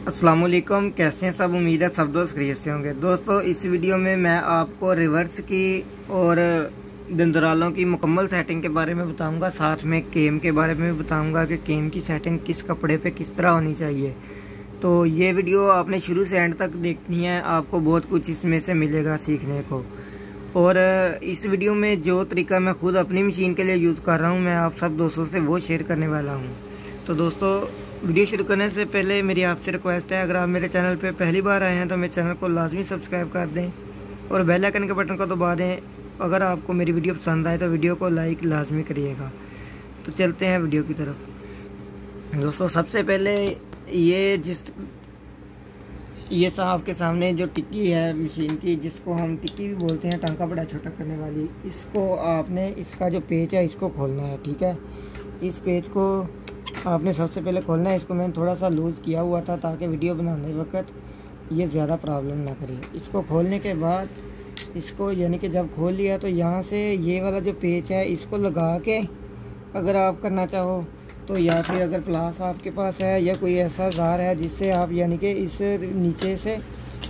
अस्सलामुअलैकुम, कैसे हैं सब। उम्मीद है सब दोस्त खैरियत से होंगे। दोस्तों, इस वीडियो में मैं आपको रिवर्स की और दंदरालों की मुकम्मल सेटिंग के बारे में बताऊंगा। साथ में केम के बारे में बताऊंगा कि केम की सेटिंग किस कपड़े पे किस तरह होनी चाहिए। तो ये वीडियो आपने शुरू से एंड तक देखनी है, आपको बहुत कुछ इसमें से मिलेगा सीखने को। और इस वीडियो में जो तरीका मैं खुद अपनी मशीन के लिए यूज़ कर रहा हूँ, मैं आप सब दोस्तों से वो शेयर करने वाला हूँ। तो दोस्तों, वीडियो शुरू करने से पहले मेरी आपसे रिक्वेस्ट है, अगर आप मेरे चैनल पे पहली बार आए हैं तो मेरे चैनल को लाजमी सब्सक्राइब कर दें और बेल आइकन के बटन को दबा दें। अगर आपको मेरी वीडियो पसंद आए तो वीडियो को लाइक लाजमी करिएगा। तो चलते हैं वीडियो की तरफ। दोस्तों, सबसे पहले ये आपके सामने जो टिक्की है मशीन की, जिसको हम टिक्की भी बोलते हैं, टांका बड़ा छोटा करने वाली, इसको आपने इसका जो पेच है इसको खोलना है। ठीक है, इस पेच को आपने सबसे पहले खोलना है। इसको मैंने थोड़ा सा लूज़ किया हुआ था ताकि वीडियो बनाने वक्त ये ज़्यादा प्रॉब्लम ना करे। इसको खोलने के बाद इसको यानी कि जब खोल लिया तो यहाँ से ये वाला जो पेच है इसको लगा के अगर आप करना चाहो तो, या फिर अगर प्लास आपके पास है या कोई ऐसा जार है जिससे आप यानी कि इस नीचे से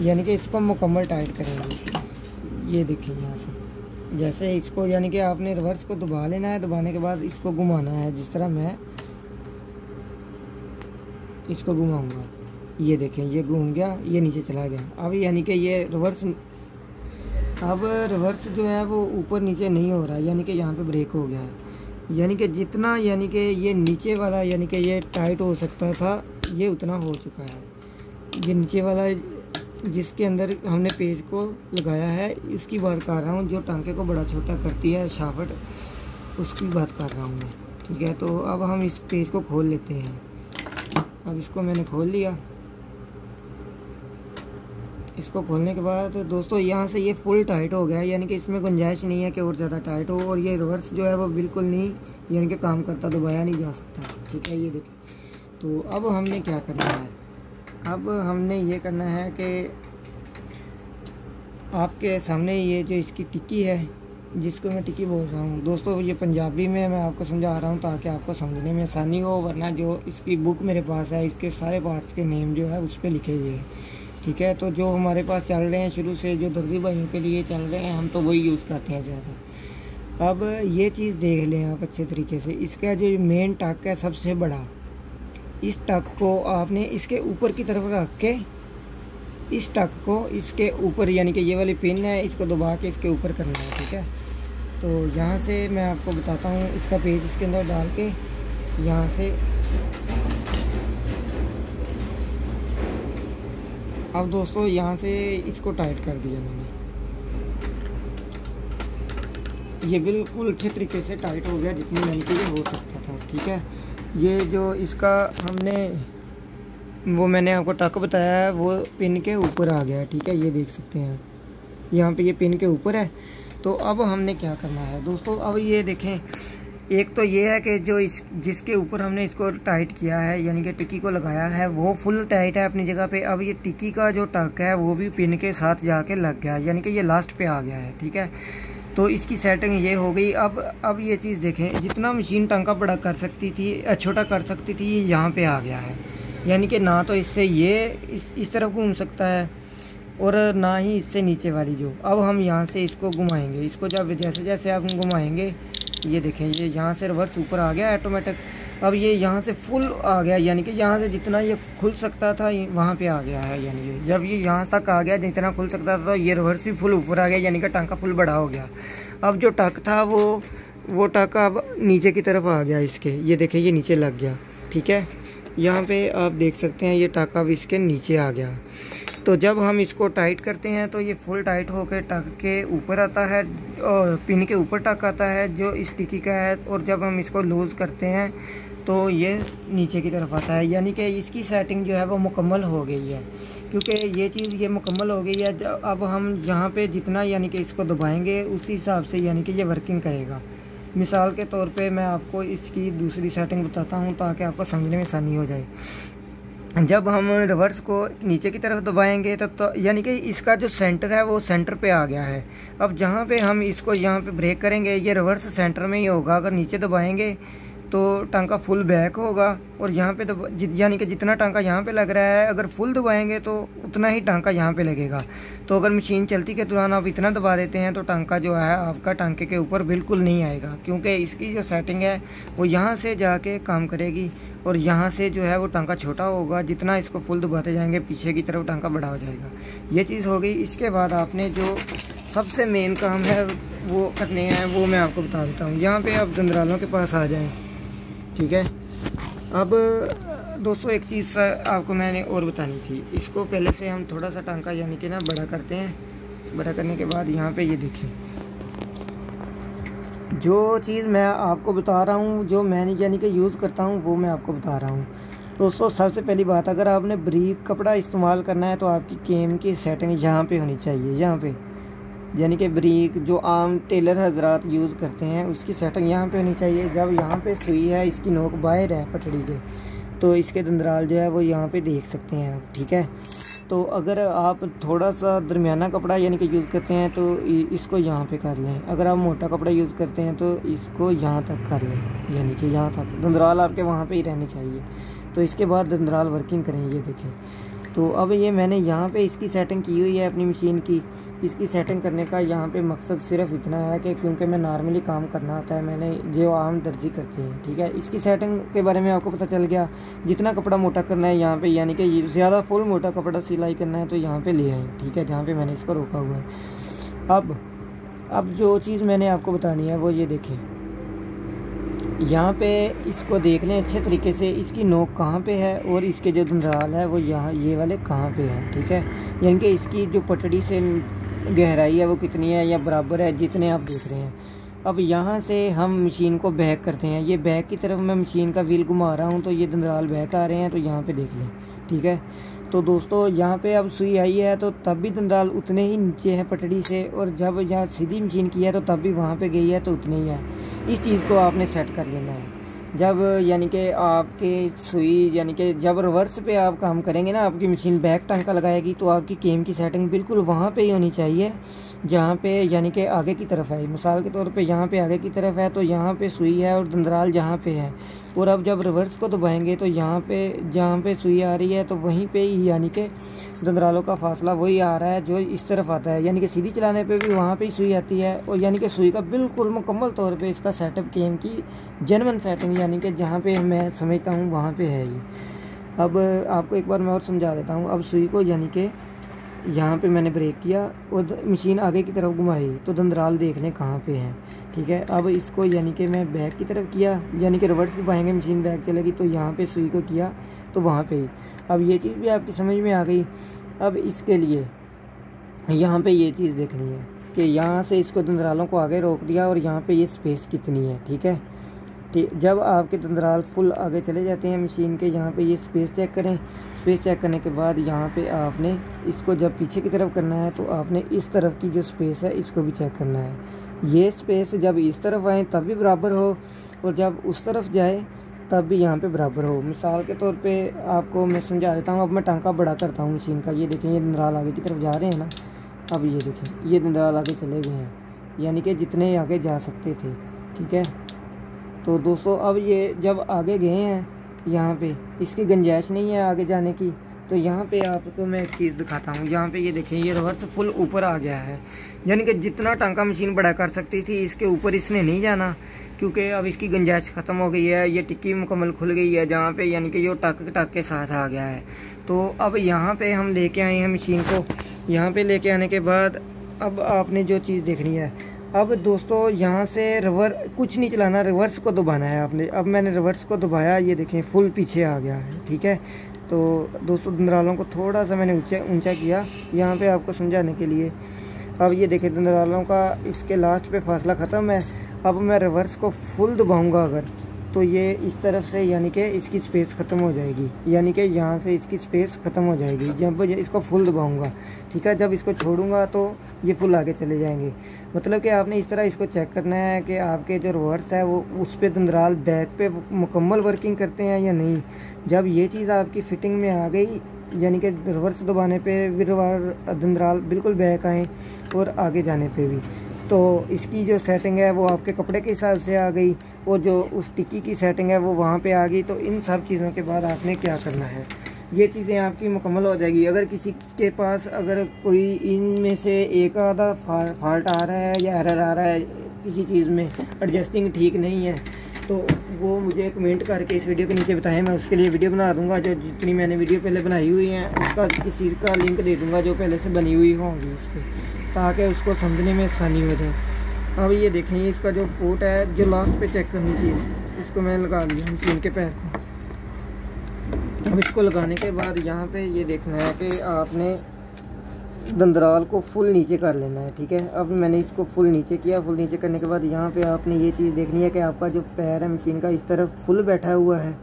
यानी कि इसको मुकम्मल टाइट करेंगे। ये देखिए, यहाँ से जैसे इसको यानी कि आपने रिवर्स को दबा लेना है। दबाने के बाद इसको घुमाना है, जिस तरह मैं इसको घुमाऊंगा। ये देखें, ये घूम गया, ये नीचे चला गया। अब यानी कि ये रिवर्स जो है वो ऊपर नीचे नहीं हो रहा है, यानी कि यहाँ पे ब्रेक हो गया है। यानी कि जितना यानी कि ये नीचे वाला यानी कि ये टाइट हो सकता था, ये उतना हो चुका है। ये नीचे वाला जिसके अंदर हमने पेज को लगाया है, इसकी बात कर रहा हूँ। जो टांके को बड़ा छोटा करती है शाफ्ट, उसकी बात कर रहा हूँ मैं। ठीक है, तो अब हम इस पेज को खोल लेते हैं। अब इसको मैंने खोल लिया। इसको खोलने के बाद दोस्तों, यहाँ से ये फुल टाइट हो गया है, यानी कि इसमें गुंजाइश नहीं है कि और ज़्यादा टाइट हो। और ये रिवर्स जो है वो बिल्कुल नहीं यानी कि काम करता, दबाया नहीं जा सकता। ठीक है, ये देखिए। तो अब हमने क्या करना है, अब हमने ये करना है कि आपके सामने ये जो इसकी टिक्की है, जिसको मैं टिक्की बोल रहा हूँ दोस्तों, ये पंजाबी में मैं आपको समझा रहा हूँ ताकि आपको समझने में आसानी हो। वरना जो इसकी बुक मेरे पास है, इसके सारे पार्ट्स के नेम जो है उस पर लिखे हुए हैं। ठीक है, तो जो हमारे पास चल रहे हैं शुरू से, जो दर्जी भाइयों के लिए चल रहे हैं, हम तो वही यूज़ करते हैं ज़्यादा। अब ये चीज़ देख लें आप अच्छे तरीके से। इसका जो मेन टक है सबसे बड़ा, इस टक को आपने इसके ऊपर की तरफ रख के, इस टक को इसके ऊपर यानी कि ये वाली पिन है, इसको दबा के इसके ऊपर करना है। ठीक है, तो यहाँ से मैं आपको बताता हूँ। इसका पेज इसके अंदर डाल के यहाँ से, अब दोस्तों यहाँ से इसको टाइट कर दिया मैंने। ये बिल्कुल अच्छे तरीके से टाइट हो गया, जितनी यानी कि ये हो सकता था। ठीक है, ये जो इसका वो मैंने आपको टक बताया है, वो पिन के ऊपर आ गया है। ठीक है, ये देख सकते हैं यहाँ पे, ये पिन के ऊपर है। तो अब हमने क्या करना है दोस्तों, अब ये देखें, एक तो ये है कि जो जिसके ऊपर हमने इसको टाइट किया है यानी कि टिक्की को लगाया है, वो फुल टाइट है अपनी जगह पे। अब ये टिक्की का जो टक है वो भी पिन के साथ जाके लग गया, यानी कि ये लास्ट पे आ गया है। ठीक है, तो इसकी सेटिंग ये हो गई। अब ये चीज़ देखें, जितना मशीन टांका बड़ा कर सकती थी, छोटा कर सकती थी, ये यहाँ पे आ गया है। यानी कि ना तो इससे ये इस तरफ घूम सकता है और ना ही इससे नीचे वाली जो। अब हम यहाँ से इसको घुमाएंगे। इसको जब जैसे जैसे आप घुमाएंगे, ये देखें, ये यहाँ से रिवर्स ऊपर आ गया ऑटोमेटिक। अब ये यहाँ से फुल आ गया, यानी कि यहाँ से जितना ये खुल सकता था वहाँ पे आ गया है। यानी कि जब ये यहाँ तक आ गया जितना खुल सकता था, तो ये रिवर्स भी फुल ऊपर आ गया, यानी कि टांका फुल बड़ा हो गया। अब जो टक था वो टक अब नीचे की तरफ आ गया इसके। ये देखें, ये नीचे लग गया। ठीक है, यहाँ पे आप देख सकते हैं ये टक अब इसके नीचे आ गया। तो जब हम इसको टाइट करते हैं तो ये फुल टाइट होकर टक के ऊपर आता है और पिन के ऊपर टक आता है जो इस टिक्की का है। और जब हम इसको लूज़ करते हैं तो ये नीचे की तरफ आता है। यानी कि इसकी सेटिंग जो है वो मुकम्मल हो गई है, क्योंकि ये चीज़ ये मुकम्मल हो गई है। अब हम यहाँ पे जितना यानी कि इसको दबाएंगे उसी हिसाब से यानी कि ये वर्किंग करेगा। मिसाल के तौर पे मैं आपको इसकी दूसरी सेटिंग बताता हूँ ताकि आपको समझने में आसानी हो जाए। जब हम रिवर्स को नीचे की तरफ दबाएंगे तो यानी कि इसका जो सेंटर है वो सेंटर पे आ गया है। अब जहाँ पे हम इसको यहाँ पे ब्रेक करेंगे, ये रिवर्स सेंटर में ही होगा। अगर नीचे दबाएंगे तो टांका फुल बैक होगा, और यहाँ पे यानी कि जितना टांका यहाँ पे लग रहा है अगर फुल दबाएंगे तो उतना ही टांका यहाँ पे लगेगा। तो अगर मशीन चलती के दौरान आप इतना दबा देते हैं तो टांका जो है आपका टांके के ऊपर बिल्कुल नहीं आएगा, क्योंकि इसकी जो सेटिंग है वो यहाँ से जाके काम करेगी और यहाँ से जो है वो टांका छोटा होगा। जितना इसको फुल दबाते जाएंगे पीछे की तरफ टांका बड़ा हो जाएगा। ये चीज़ हो गई। इसके बाद आपने जो सबसे मेन काम है वो करने हैं वो मैं आपको बता देता हूँ। यहाँ पे आप दंदरालों के पास आ जाएं, ठीक है। अब दोस्तों एक चीज़ आपको मैंने और बतानी थी। इसको पहले से हम थोड़ा सा टांका यानी कि ना बड़ा करते हैं। बड़ा करने के बाद यहाँ पे ये देखें, जो चीज़ मैं आपको बता रहा हूँ, जो मैंने यानी कि यूज़ करता हूँ वो मैं आपको बता रहा हूँ। दोस्तों सबसे पहली बात, अगर आपने बारीक कपड़ा इस्तेमाल करना है तो आपकी केम की सेटिंग यहाँ पे होनी चाहिए। यहाँ पे यानी कि बारीक जो आम टेलर हजरात यूज़ करते हैं उसकी सेटिंग यहाँ पे होनी चाहिए। जब यहाँ पे सुई है, इसकी नोक बाहर है पटड़ी के, तो इसके दंदराल जो है वो यहाँ पे देख सकते हैं आप, ठीक है। तो अगर आप थोड़ा सा दरमियाना कपड़ा यानी कि यूज़ करते हैं तो इसको यहाँ पे कर लें। अगर आप मोटा कपड़ा यूज़ करते हैं तो इसको यहाँ तक कर लें, यानी कि यहाँ तक दंदराल आपके वहाँ पे ही रहने चाहिए। तो इसके बाद दंदराल वर्किंग करें। ये देखें, तो अब ये मैंने यहाँ पे इसकी सेटिंग की हुई है अपनी मशीन की। इसकी सेटिंग करने का यहाँ पे मकसद सिर्फ इतना है कि क्योंकि मैं नॉर्मली काम करना आता है, मैंने जो आम दर्जी करते हैं, ठीक है। इसकी सेटिंग के बारे में आपको पता चल गया। जितना कपड़ा मोटा करना है यहाँ पे, यानी कि ज़्यादा फुल मोटा कपड़ा सिलाई करना है तो यहाँ पे ले आए, ठीक है, जहाँ पे मैंने इसको रोका हुआ है। अब जो चीज़ मैंने आपको बतानी है वो ये देखें, यहाँ पे इसको देख लें अच्छे तरीके से, इसकी नोक कहाँ पे है और इसके जो दंदराल है वो यहाँ ये वाले कहाँ पे हैं, ठीक है। यानी कि इसकी जो पटड़ी से गहराई है वो कितनी है या बराबर है जितने आप देख रहे हैं। अब यहाँ से हम मशीन को बैक करते हैं। ये बैक की तरफ मैं मशीन का व्हील घुमा रहा हूँ तो ये दंदराल बैक आ रहे हैं, तो यहाँ पे देख लें, ठीक है। तो दोस्तों यहाँ पे अब सुई आई है तो तब भी दंदराल उतने ही नीचे है पटड़ी से, और जब यहाँ सीधी मशीन की है तो तब भी वहाँ पे गई है तो उतने ही है। इस चीज़ को आपने सेट कर लेना है। जब यानी कि आपके सुई यानी कि जब रिवर्स पे आप काम करेंगे ना, आपकी मशीन बैक टांका लगाएगी तो आपकी केम की सेटिंग बिल्कुल वहाँ पे ही होनी चाहिए जहाँ पे यानी कि आगे की तरफ है। मिसाल के तौर पे यहाँ पे आगे की तरफ है तो यहाँ पे सुई है और दंदराल जहाँ पे है। और अब जब रिवर्स को दबाएंगे तो यहाँ पे जहाँ पे सुई आ रही है तो वहीं पे ही यानी कि दंदरालों का फासला वही आ रहा है जो इस तरफ आता है। यानी कि सीधी चलाने पे भी वहाँ पे ही सुई आती है, और यानी कि सुई का बिल्कुल मुकम्मल तौर पे इसका सेटअप केम की जेन्युइन सेटिंग यानी कि जहाँ पे मैं समझता हूँ वहाँ पे है ये। अब आपको एक बार मैं और समझा देता हूँ। अब सुई को यानी कि यहाँ पे मैंने ब्रेक किया और मशीन आगे की तरफ घुमाई तो दंदराल देख लें कहाँ पे हैं, ठीक है। अब इसको यानी कि मैं बैक की तरफ किया, यानी कि रिवर्स दबाएंगे मशीन बैक चलेगी, तो यहाँ पे सुई को किया तो वहाँ पे ही। अब ये चीज़ भी आपकी समझ में आ गई। अब इसके लिए यहाँ पे ये चीज़ देखनी है कि यहाँ से इसको दंदरालों को आगे रोक दिया और यहाँ पे ये स्पेस कितनी है, ठीक है। जब आपके दंदराल फुल आगे चले जाते हैं मशीन के, यहाँ पे ये स्पेस चेक करें। स्पेस चेक करने के बाद यहाँ पे आपने इसको जब पीछे की तरफ करना है तो आपने इस तरफ की जो स्पेस है इसको भी चेक करना है। ये स्पेस जब इस तरफ आए तब भी बराबर हो और जब उस तरफ जाए तब भी यहाँ पे बराबर हो। मिसाल के तौर पे आपको मैं समझा देता हूँ। अब मैं टांका बड़ा करता हूँ मशीन का। ये देखें, ये दंदराल आगे की तरफ जा रहे हैं ना। अब ये देखें, ये दंदराल आगे चले गए हैं, यानी कि जितने आगे जा सकते थे, ठीक है। तो दोस्तों अब ये जब आगे गए हैं, यहाँ पे इसकी गुंजाइश नहीं है आगे जाने की, तो यहाँ पे आपको मैं एक चीज़ दिखाता हूँ। यहाँ पे ये देखें, ये रिवर्स फुल ऊपर आ गया है, यानी कि जितना टांका मशीन बड़ा कर सकती थी इसके ऊपर इसने नहीं जाना, क्योंकि अब इसकी गुंजाइश ख़त्म हो गई है। ये टिक्की मुकम्मल खुल गई है जहाँ पे, यानी कि जो टक के साथ आ गया है। तो अब यहाँ पे हम लेके आए हैं मशीन को। यहाँ पे लेके आने के बाद अब आपने जो चीज़ देखनी है, अब दोस्तों यहाँ से कुछ नहीं चलाना, रिवर्स को दबाना है आपने। अब मैंने रिवर्स को दबाया, ये देखें फुल पीछे आ गया है, ठीक है। तो दोस्तों दंदरालों को थोड़ा सा मैंने ऊंचा किया यहाँ पे आपको समझाने के लिए। अब ये देखें दंदरालों का इसके लास्ट पे फासला ख़त्म है। अब मैं रिवर्स को फुल दबाऊंगा अगर, तो ये इस तरफ से यानी कि इसकी स्पेस ख़त्म हो जाएगी, यानी कि यहाँ से इसकी स्पेस ख़त्म हो जाएगी जब इसको फुल दबाऊंगा, ठीक है। जब इसको छोड़ूंगा तो ये फुल आगे चले जाएंगे। मतलब कि आपने इस तरह इसको चेक करना है कि आपके जो रिवर्स है वो उस पर दंदराल बैक पे मुकम्मल वर्किंग करते हैं या नहीं। जब ये चीज़ आपकी फ़िटिंग में आ गई, यानी कि रिवर्स दबाने पे भी दंदराल बिल्कुल बैक आएँ और आगे जाने पे भी, तो इसकी जो सेटिंग है वो आपके कपड़े के हिसाब से आ गई, और जो उस टिक्की की सेटिंग है वो वहाँ पे आ गई। तो इन सब चीज़ों के बाद आपने क्या करना है, ये चीज़ें आपकी मुकम्मल हो जाएगी। अगर किसी के पास अगर कोई इनमें से एक आधा फॉल्ट आ रहा है या एरर आ रहा है, किसी चीज़ में एडजस्टिंग ठीक नहीं है, तो वो मुझे कमेंट करके इस वीडियो के नीचे बताएं। मैं उसके लिए वीडियो बना दूंगा। जो जितनी मैंने वीडियो पहले बनाई हुई है उसका किसी का लिंक दे दूंगा जो पहले से बनी हुई होंगी उस पर, ताकि उसको समझने में आसानी हो जाए। अब ये देखें, इसका जो फुट है जो लास्ट पे चेक करनी चाहिए, इसको मैंने लगा लिया मशीन के पैर को। अब इसको लगाने के बाद यहाँ पे ये देखना है कि आपने दंदराल को फुल नीचे कर लेना है, ठीक है। अब मैंने इसको फुल नीचे किया। फुल नीचे करने के बाद यहाँ पे आपने ये चीज़ देखनी है कि आपका जो पैर है मशीन का इस तरफ फुल बैठा हुआ है,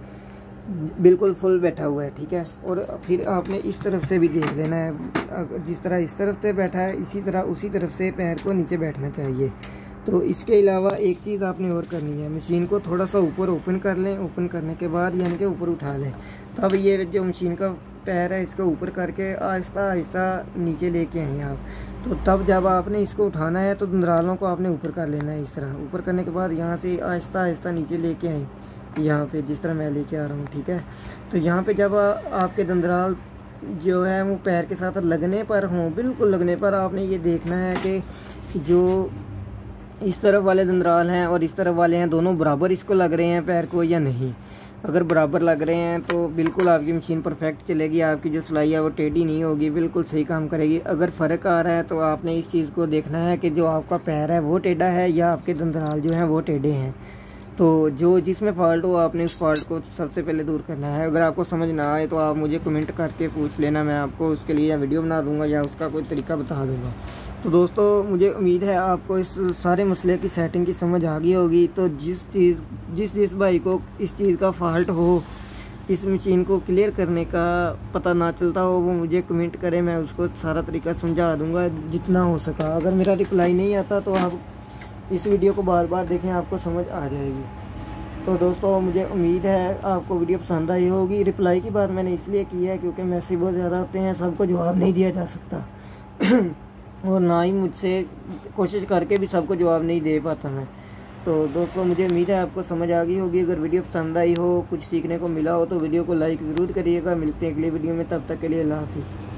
बिल्कुल फुल बैठा हुआ है, ठीक है। और फिर आपने इस तरफ से भी देख लेना है, जिस तरह इस तरफ से बैठा है इसी तरह उसी तरफ से पैर को नीचे बैठना चाहिए। तो इसके अलावा एक चीज़ आपने और करनी है, मशीन को थोड़ा सा ऊपर ओपन कर लें। ओपन करने के बाद यानी कि ऊपर उठा लें। तब ये जो मशीन का पैर है इसको ऊपर करके आहिस्ता आहिस्ता नीचे लेके आएँ आप। तो तब जब आपने इसको उठाना है तो दंदरालों को आपने ऊपर कर लेना है इस तरह। ऊपर करने के बाद यहाँ से आहिस्ता आहिस्ता नीचे लेके आएँ, यहाँ पे जिस तरह मैं लेके आ रहा हूँ, ठीक है। तो यहाँ पे जब आपके दंदराल जो है वो पैर के साथ लगने पर हों, बिल्कुल लगने पर, आपने ये देखना है कि जो इस तरफ वाले दंदराल हैं और इस तरफ वाले हैं दोनों बराबर इसको लग रहे हैं पैर को या नहीं। अगर बराबर लग रहे हैं तो बिल्कुल आपकी मशीन परफेक्ट चलेगी, आपकी जो सिलाई है वो टेढ़ी नहीं होगी, बिल्कुल सही काम करेगी। अगर फ़र्क आ रहा है तो आपने इस चीज़ को देखना है कि जो आपका पैर है वो टेढ़ा है या आपके दंदराल जो हैं वो टेढ़े हैं। तो जो जिसमें फ़ॉल्ट हो आपने उस फॉल्ट को सबसे पहले दूर करना है। अगर आपको समझ ना आए तो आप मुझे कमेंट करके पूछ लेना, मैं आपको उसके लिए या वीडियो बना दूंगा या उसका कोई तरीका बता दूंगा। तो दोस्तों मुझे उम्मीद है आपको इस सारे मसले की सेटिंग की समझ आ गई होगी। तो जिस भाई को इस चीज़ का फॉल्ट हो, इस मशीन को क्लियर करने का पता ना चलता हो, वो मुझे कमेंट करें, मैं उसको सारा तरीका समझा दूंगा जितना हो सका। अगर मेरा रिप्लाई नहीं आता तो आप इस वीडियो को बार बार देखें, आपको समझ आ जाएगी। तो दोस्तों मुझे उम्मीद है आपको वीडियो पसंद आई होगी। रिप्लाई की बात मैंने इसलिए की है क्योंकि मैसेज बहुत ज़्यादा होते हैं, सबको जवाब नहीं दिया जा सकता और ना ही मुझसे कोशिश करके भी सबको जवाब नहीं दे पाता मैं। तो दोस्तों मुझे उम्मीद है आपको समझ आ गई होगी। अगर वीडियो पसंद आई हो, कुछ सीखने को मिला हो तो वीडियो को लाइक ज़रूर करिएगा। मिलते हैं अगली वीडियो में, तब तक के लिए अल्लाह हाफ़िज़।